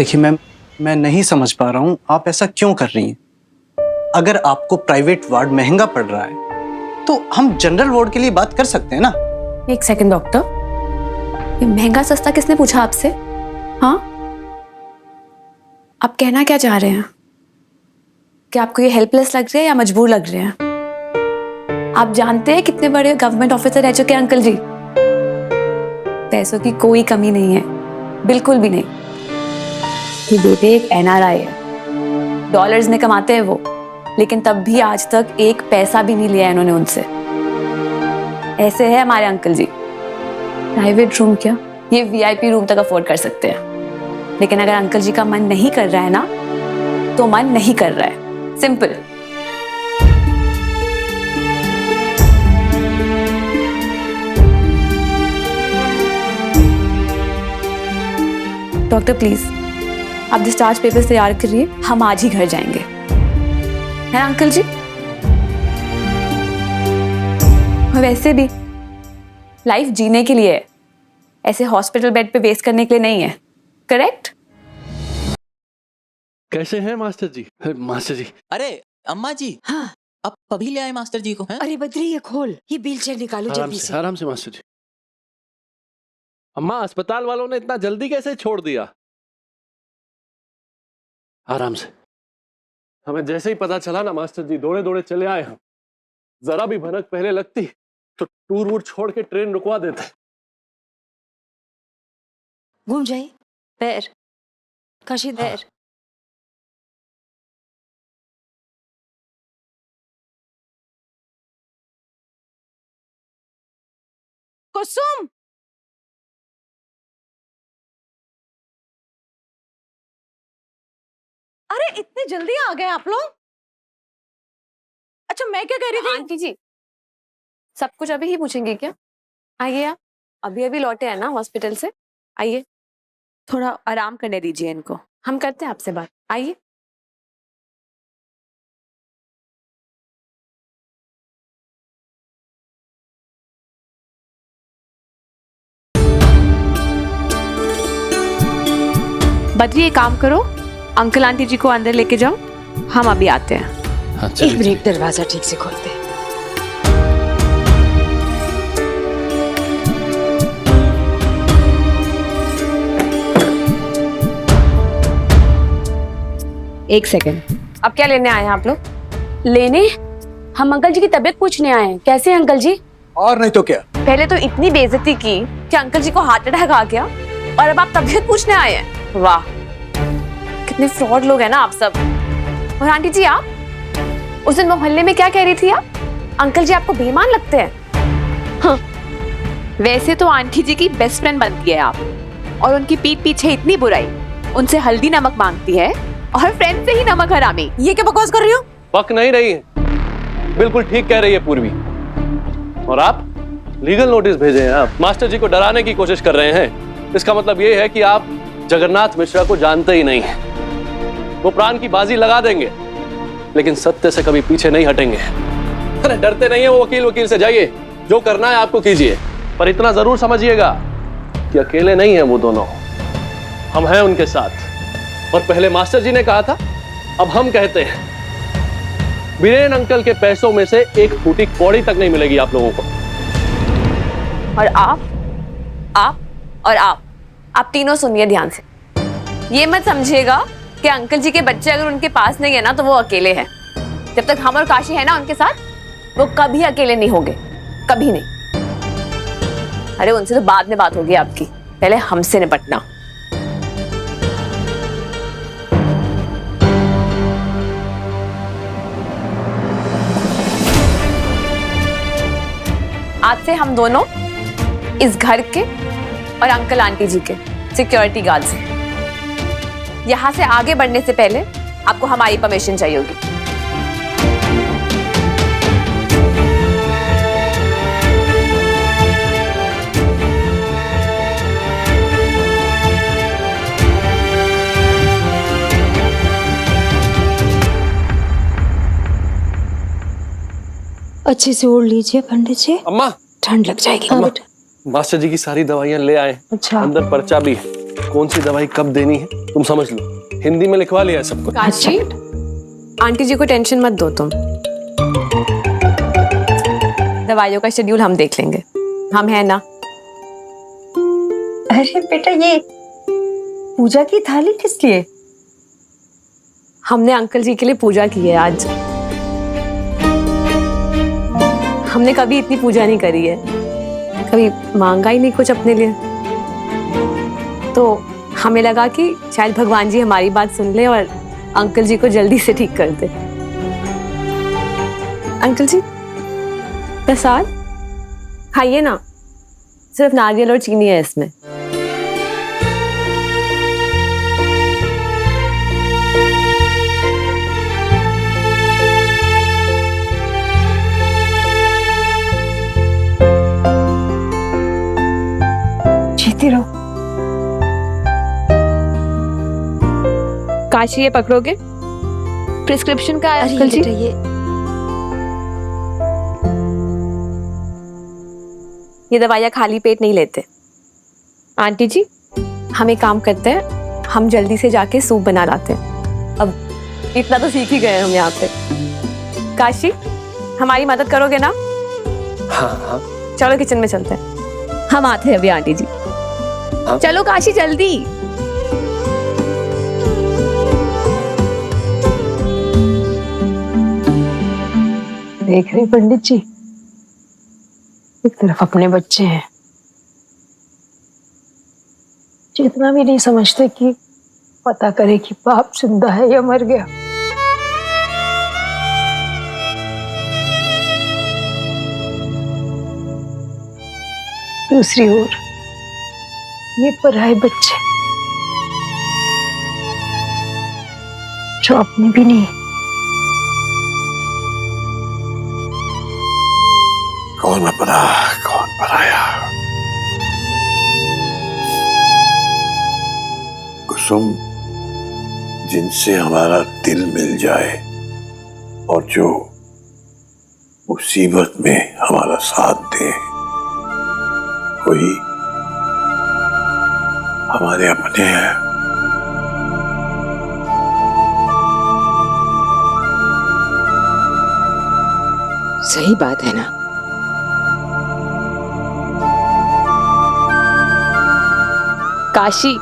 देखिए मैम, मैं नहीं समझ पा रहा हूँ आप ऐसा क्यों कर रही हैं। अगर आपको प्राइवेट वार्ड महंगा पड़ रहा है तो हम जनरल वार्ड के लिए बात कर सकते हैं ना। एक सेकंड डॉक्टर, ये महंगा सस्ता किसने पूछा आपसे? हाँ, आप कहना क्या चाह रहे हैं? कि आपको ये हेल्पलेस लग रहे हैं या मजबूर लग रहे हैं? आप जानते हैं कितने बड़े गवर्नमेंट ऑफिसर रह चुके हैं अंकल जी। पैसों की कोई कमी नहीं है, बिल्कुल भी नहीं। ये बेटे एक NRI है, डॉलर्स में कमाते हैं वो, लेकिन तब भी आज तक एक पैसा भी नहीं लिया है इन्होंने उनसे। ऐसे है हमारे अंकल जी, प्राइवेट रूम क्या, ये VIP रूम तक अफोर्ड कर सकते हैं। लेकिन अगर अंकल जी का मन नहीं कर रहा है ना, तो मन नहीं कर रहा है, सिंपल। डॉक्टर प्लीज आप डिस्चार्ज पेपर्स तैयार करिए, हम आज ही घर जाएंगे, है ना अंकल जी? और वैसे भी लाइफ जीने के लिए है, ऐसे हॉस्पिटल बेड पे वेस्ट करने के लिए नहीं है, करेक्ट? कैसे हैं मास्टर जी? मास्टर जी, अरे अम्मा जी, हाँ। अब अभी ले आए मास्टर जी को हैं? अरे बद्री ये खोल, ये व्हीलचेयर निकालो जल्दी से। आराम से मास्टर जी। अम्मा, अस्पताल वालों ने इतना जल्दी कैसे छोड़ दिया? आराम से। हमें जैसे ही पता चला ना मास्टर जी, दौड़े दौड़े चले आए हम। जरा भी भनक पहले लगती तो टूर वूर छोड़ के ट्रेन रुकवा देते। घूम जाए पैर, काशी पैर। कुसुम, अरे इतने जल्दी आ गए आप लोग? अच्छा मैं क्या कह रही थी? आंटी जी, सब कुछ अभी ही पूछेंगे क्या? आइए, आप अभी अभी लौटे हैं ना हॉस्पिटल से, आइए। थोड़ा आराम करने दीजिए इनको, हम करते हैं आपसे बात, आइए। बद्री, एक काम करो, अंकल आंटी जी को अंदर लेके जाओ, हम अभी आते हैं। एक मिनट, दरवाजा ठीक से खोलते हैं। एक सेकंड, अब क्या लेने आए हैं आप लोग? लेने? हम अंकल जी की तबीयत पूछने आए हैं। कैसे हैं अंकल जी? और नहीं तो क्या। पहले तो इतनी बेइज्जती की कि अंकल जी को हार्ट अटैक आ गया, और अब आप तबीयत पूछने आए हैं? वाह, कितने फ्रॉड लोग हैं ना आप सब। और आंटी जी, आप उस दिन मोहल्ले में क्या कह रही थी आप? अंकल जी आपको बेईमान लगते हैं। हाँ। वैसे तो आंटी जी की बेस्ट फ्रेंड बनती है आप, और उनकी पीठ पीछे इतनी बुराई, उनसे हल्दी नमक मांगती है, और फ्रेंड से ही नमक हरामी। ये क्या बकवास कर रही हो? पक नहीं रही है, बिल्कुल ठीक कह रही है पूर्वी। और आप लीगल नोटिस भेजे हैं, आप मास्टर जी को डराने की कोशिश कर रहे हैं। इसका मतलब ये है कि आप जगन्नाथ मिश्रा को जानते ही नहीं हैं। वो प्राण की बाजी लगा देंगे, लेकिन सत्य से कभी पीछे नहीं हटेंगे। अरे डरते नहीं है वो वकील से, जाइए जो करना है आपको कीजिए, पर इतना जरूर समझिएगा कि अकेले नहीं है वो दोनों, हम हैं उनके साथ। और पहले मास्टर जी ने कहा था, अब हम कहते हैं, बीरेन अंकल के पैसों में से एक फूटी कौड़ी तक नहीं मिलेगी आप लोगों को। और आप और आप तीनों सुनिए ध्यान से। ये मत समझिएगा कि अंकल जी के बच्चे अगर उनके पास नहीं है ना तो वो अकेले हैं। जब तक हम और काशी है ना उनके साथ, वो कभी अकेले नहीं होंगे, कभी नहीं। अरे उनसे तो बाद में बात होगी आपकी, पहले हमसे निपटना। आज से हम दोनों इस घर के और अंकल आंटी जी के सिक्योरिटी गार्ड्स हैं। यहां से आगे बढ़ने से पहले आपको हमारी परमिशन चाहिए होगी। अच्छे से ओढ़ लीजिए पंडित जी, अम्मा, ठंड लग जाएगी। हाँ बेटा। मास्टर जी की सारी दवाइयां ले आए। अच्छा। अंदर पर्चा भी है, कौन सी दवाई कब देनी है तुम समझ लो। हिंदी में लिखवा लिया है सब कुछ। काशी, आंटी जी को टेंशन मत दो तुम। दवाइयों का शेड्यूल हम देख लेंगे, हम है ना। अरे बेटा, ये पूजा की थाली किस लिए? हमने अंकल जी के लिए पूजा की है आज। हमने कभी इतनी पूजा नहीं करी है, कभी मांगा ही नहीं कुछ अपने लिए। तो हमें लगा कि शायद भगवान जी हमारी बात सुन ले और अंकल जी को जल्दी से ठीक कर दे। अंकल जी प्रसाद खाइए ना, सिर्फ नारियल और चीनी है इसमें। जीती रहो। काशी, ये पकड़ोगे? प्रिस्क्रिप्शन का है अंकल जी। ये दवाइयाँ खाली पेट नहीं लेते। आंटी जी, हम एक काम करते हैं, हम जल्दी से जाके सूप बना लाते हैं। अब इतना तो सीख ही गए हम यहाँ पे। काशी, हमारी मदद करोगे ना? हाँ हाँ। चलो किचन में चलते हैं। हम आते हैं अभी आंटी जी। हाँ? चलो काशी जल्दी। देख रहे पंडित जी, एक तरफ अपने बच्चे हैं जो इतना भी नहीं समझते कि पता करे कि बाप जिंदा है या मर गया। दूसरी ओर ये पराए बच्चे जो अपने भी नहीं। कौन अपना कौन पराया? कुसुम, जिनसे हमारा दिल मिल जाए और जो मुसीबत में हमारा साथ दे, वही हमारे अपने हैं। सही बात है ना? काशी,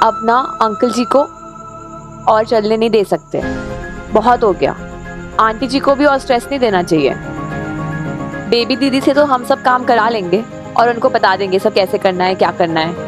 अब ना अंकल जी को और चलने नहीं दे सकते, बहुत हो गया। आंटी जी को भी और स्ट्रेस नहीं देना चाहिए। बेबी दीदी से तो हम सब काम करा लेंगे और उनको बता देंगे सब कैसे करना है, क्या करना है।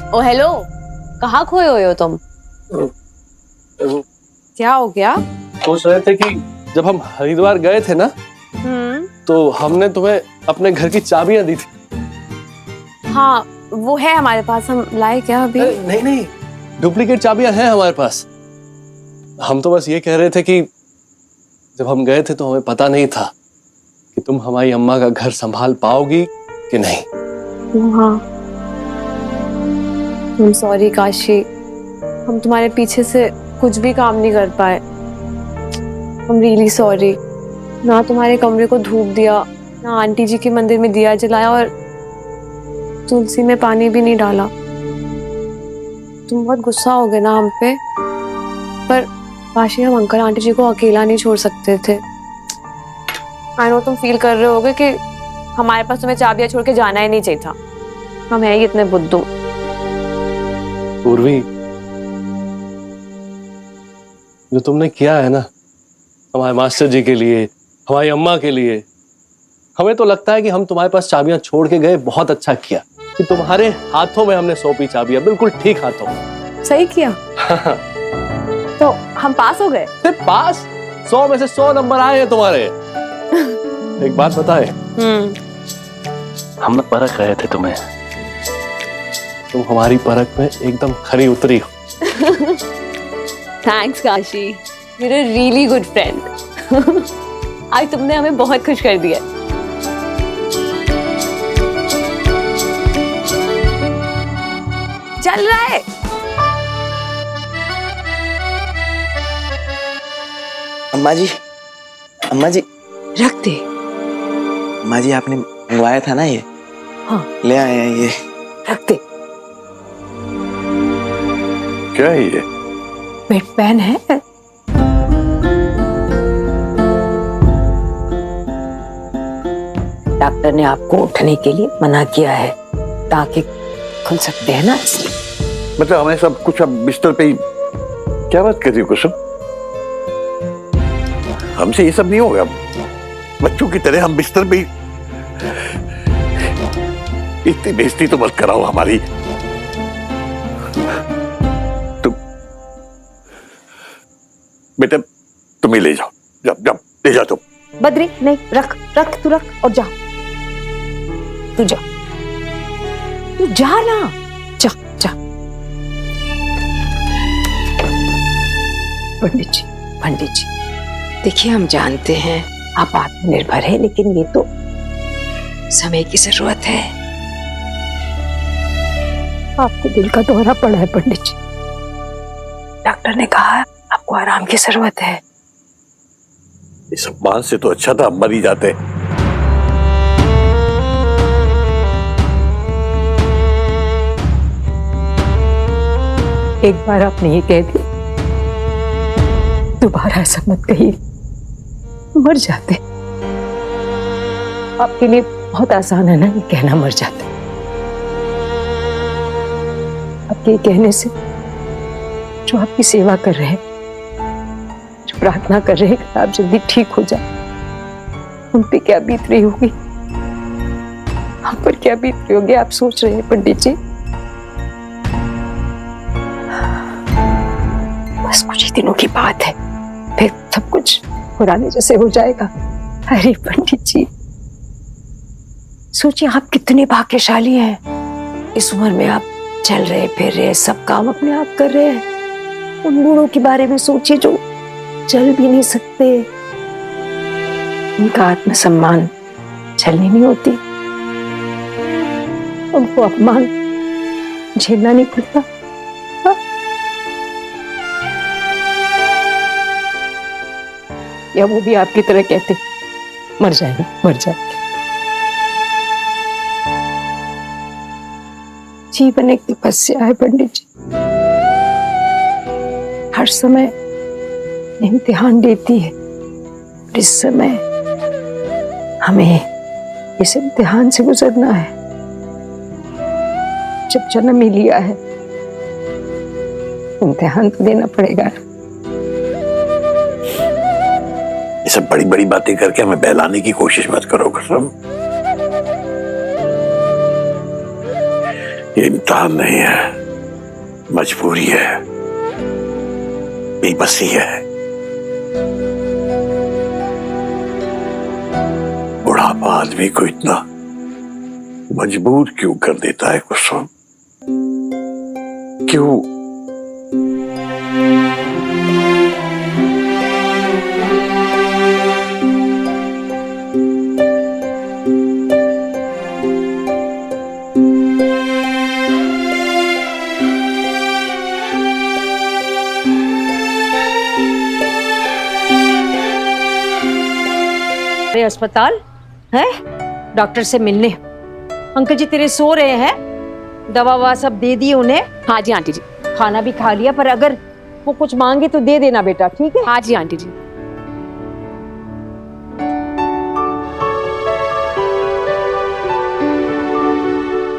ओ हेलो, कहाँ खोए हुए हो तुम? क्या हो गया? सोच रहे थे कि जब हम हरिद्वार गए थे ना, तो हमने तुम्हें अपने घर की चाबियां दी थी। हाँ, वो है हमारे पास, हम लाए क्या अभी? नहीं नहीं, डुप्लीकेट चाबियां हैं हमारे पास। हम तो बस ये कह रहे थे कि जब हम गए थे तो हमें पता नहीं था कि तुम हमारी अम्मा का घर संभाल पाओगी कि नहीं। हाँ, I'm sorry काशी, हम तुम्हारे पीछे से कुछ भी काम नहीं कर पाए। I'm really sorry। ना तुम्हारे कमरे को धूप दिया, ना आंटी जी के मंदिर में दिया जलाया और तुलसी में पानी भी नहीं डाला। तुम बहुत गुस्सा हो गए ना हम पे, पर काशी हम अंकल आंटी जी को अकेला नहीं छोड़ सकते थे। आई नो तुम फील कर रहे होगे कि हमारे पास तुम्हें चाबियां छोड़ के जाना ही नहीं चाहिए था। हम हैं ही इतने बुद्धू। पूर्वी, जो तुमने किया है ना हमारे मास्टर जी के लिए, हमारी अम्मा के लिए, हमें तो लगता है कि हम तुम्हारे पास चाबियां छोड़ के गए, बहुत अच्छा किया कि तुम्हारे हाथों में हमने सौंपी चाबियां, बिल्कुल ठीक हाथों में। सही किया। तो हम पास हो गए। पास? 100 में से 100 नंबर आए हैं तुम्हारे। एक बात बताए, हम लोग परख रहे थे तुम्हें, तुम हमारी परख में एकदम खरी उतरी हो। Thanks Kashi, you're a really good friend. आज तुमने हमें बहुत खुश कर दिया। चल रहा है। अम्मा जी, अम्मा जी, रख दे। अम्मा जी आपने मंगवाया था ना ये? हाँ। ले आए हैं ये। रख दे। क्या है ये? बेड पैन है। डॉक्टर ने आपको उठने के लिए मना किया है, ताकि खुल सकते हैं ना, इसलिए। मतलब हमें सब कुछ अब बिस्तर पे ही। क्या बात कर रही हो कुसुम? हमसे ये सब नहीं होगा। बच्चों की तरह हम बिस्तर पे ही। इतनी बेइज्जती तो मत कराओ हमारी। तुम बेटा तुम ही ले जाओ, जब ले जाओ तुम। बद्री नहीं, रख रख, तू रख और जा। तू जा, तू जा ना, जा जा। पंडित जी, देखिए हम जानते हैं आप आत्मनिर्भर है, लेकिन ये तो समय की जरूरत है। आपको दिल का दौरा पड़ा है पंडित जी। डॉक्टर ने कहा आपको आराम की जरूरत है। इस अपमान से तो अच्छा था मर ही जाते। एक बार आपने ये कह दिया, दोबारा ऐसा मत कहिए, मर जाते। आपके लिए बहुत आसान है ना ये कहना, मर जाते। आपके कहने से जो आपकी सेवा कर रहे हैं, जो प्रार्थना कर रहे हैं कि आप जल्दी ठीक हो जाए, उन पे क्या बीत रही होगी, हम पर क्या बीत रही होगी, आप सोच रहे हैं पंडित जी। बस कुछ ही दिनों की बात है, फिर सब कुछ पुराने जैसे हो जाएगा। अरे पंडित जी, सोचिए आप कितने भाग्यशाली हैं। इस उम्र में आप चल रहे फिर रहे, सब काम अपने आप कर रहे हैं। उन बूढ़ों के बारे में सोचिए जो चल भी नहीं सकते, उनका आत्मसम्मान छलनी नहीं होती, उनको अपमान झेलना नहीं पड़ता। हाँ? या वो भी आपकी तरह कहते मर जाएंगे, मर जाएंगे। जीवन एक तपस्या है पंडित जी, हर समय इम्तिहान देती है। इस समय हमें इस इम्तिहान से गुजरना है। जब जन्म ही लिया है, इम्तिहान तो देना पड़ेगा। ये सब बड़ी बड़ी बातें करके हमें बहलाने की कोशिश मत करो कुसुम। ये इम्तिहान नहीं है, मजबूरी है, बेबसी है। बुढ़ापा आदमी को इतना मजबूर क्यों कर देता है कुसुम? क्यों? अस्पताल है, डॉक्टर से मिलने। अंकल जी तेरे सो रहे हैं, दवा ववा सब दे दी उन्हें? हाँ जी आंटी जी। खाना भी खा लिया, पर अगर वो कुछ मांगे तो दे देना बेटा, ठीक है? हाँ जी आंटी जी।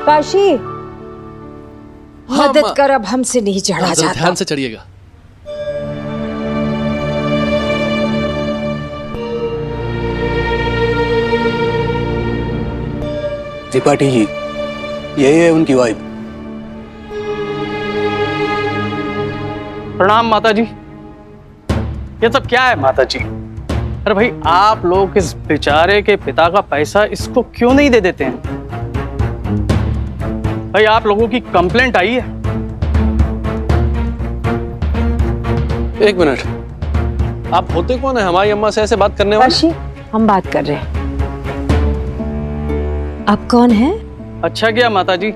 काशी, मदद कर, अब हमसे नहीं चढ़ा जाता। ध्यान से चढ़िएगा। त्रिपाठी जी, यही है उनकी वाइफ। प्रणाम माता जी। ये सब क्या है माता जी? अरे भाई, आप लोग इस बेचारे के पिता का पैसा इसको क्यों नहीं दे देते हैं? भाई, आप लोगों की कंप्लेंट आई है। एक मिनट, आप होते कौन है हमारी अम्मा से ऐसे बात करने वाले? काशी, हम बात कर रहे हैं। आप कौन हैं? अच्छा किया माताजी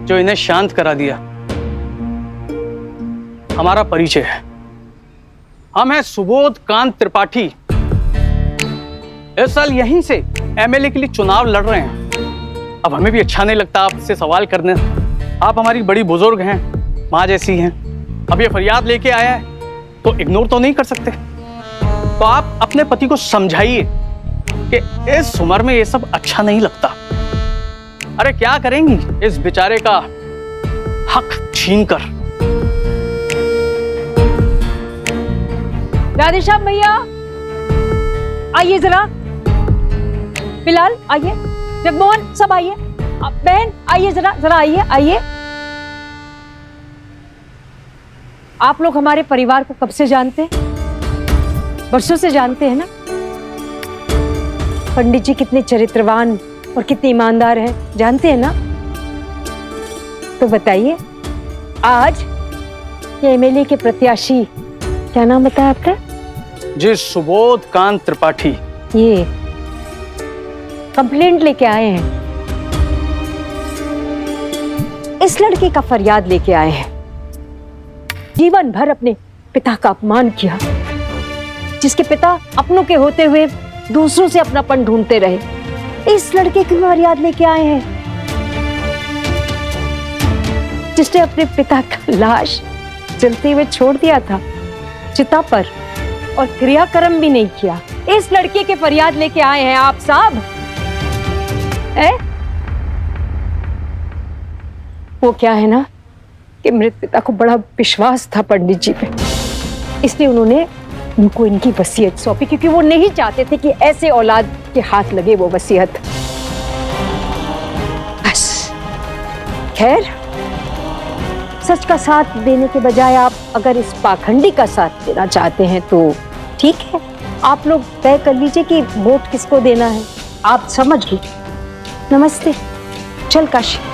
जो इन्हें शांत करा दिया। हमारा परिचय है, हम हैं सुबोध कांत त्रिपाठी। इस साल यहीं से एमएलए के लिए चुनाव लड़ रहे हैं। अब हमें भी अच्छा नहीं लगता आपसे सवाल करने। आप हमारी बड़ी बुजुर्ग हैं, माँ जैसी हैं। अब ये फरियाद लेके आया है तो इग्नोर तो नहीं कर सकते। तो आप अपने पति को समझाइए कि इस उम्र में ये सब अच्छा नहीं लगता। अरे क्या करेंगी इस बेचारे का हक छीनकर। राधे श्याम भैया आइए जरा, बिलाल आइए, जगमोहन सब आइए, बहन आइए जरा, जरा आइए आइए। आप लोग हमारे परिवार को कब से जानते हैं? वर्षों से जानते हैं ना। पंडित जी कितने चरित्रवान और कितने ईमानदार हैं, जानते हैं ना। तो बताइए, आज ये एमएलए के प्रत्याशी, क्या नाम बताया आपका? जी, सुबोध कांत त्रिपाठी। ये कंप्लेंट लेके आए हैं, इस लड़के का फरियाद लेके आए हैं। जीवन भर अपने पिता का अपमान किया, जिसके पिता अपनों के होते हुए दूसरों से अपनापन ढूंढते रहे। इस लड़के की फरियाद लेके आए हैं जिसने अपने पिता का लाश जलते हुए छोड़ दिया था चिता पर और क्रियाक्रम भी नहीं किया। इस लड़के के फरियाद लेके आए हैं आप साहब। वो क्या है ना कि मृत पिता को बड़ा विश्वास था पंडित जी पे, इसलिए उन्होंने उनको इनकी वसीयत सौंपी, क्योंकि वो नहीं चाहते थे कि ऐसे औलाद के हाथ लगे वो वसीयत। बस खैर, सच का साथ देने के बजाय आप अगर इस पाखंडी का साथ देना चाहते हैं तो ठीक है, आप लोग तय कर लीजिए कि वोट किसको देना है। आप समझ लीजिए। नमस्ते, चल काशी।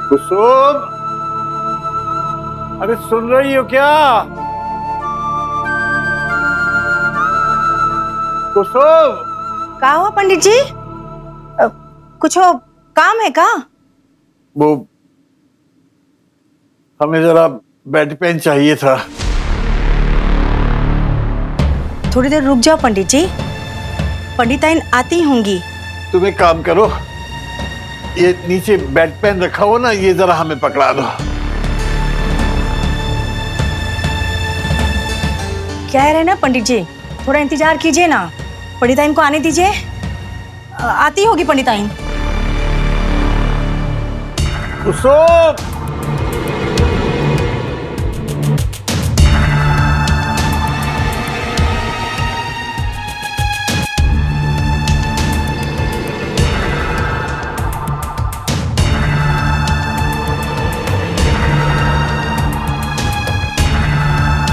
कुसुम, अरे सुन रही हो क्या? कुसुम, का हुआ पंडित जी? कुछ हो, काम है का? वो हमें जरा बेड पेन चाहिए था। थोड़ी देर रुक जाओ पंडित जी, पंडिताइन आती होंगी। तुम एक काम करो, ये नीचे बेड पेन रखा हो ना, ये जरा हमें पकड़ा दो। कह रहे ना पंडित जी, थोड़ा इंतजार कीजिए ना, पंडिताइन को आने दीजिए, आती होगी पंडिताइन। कुसुम,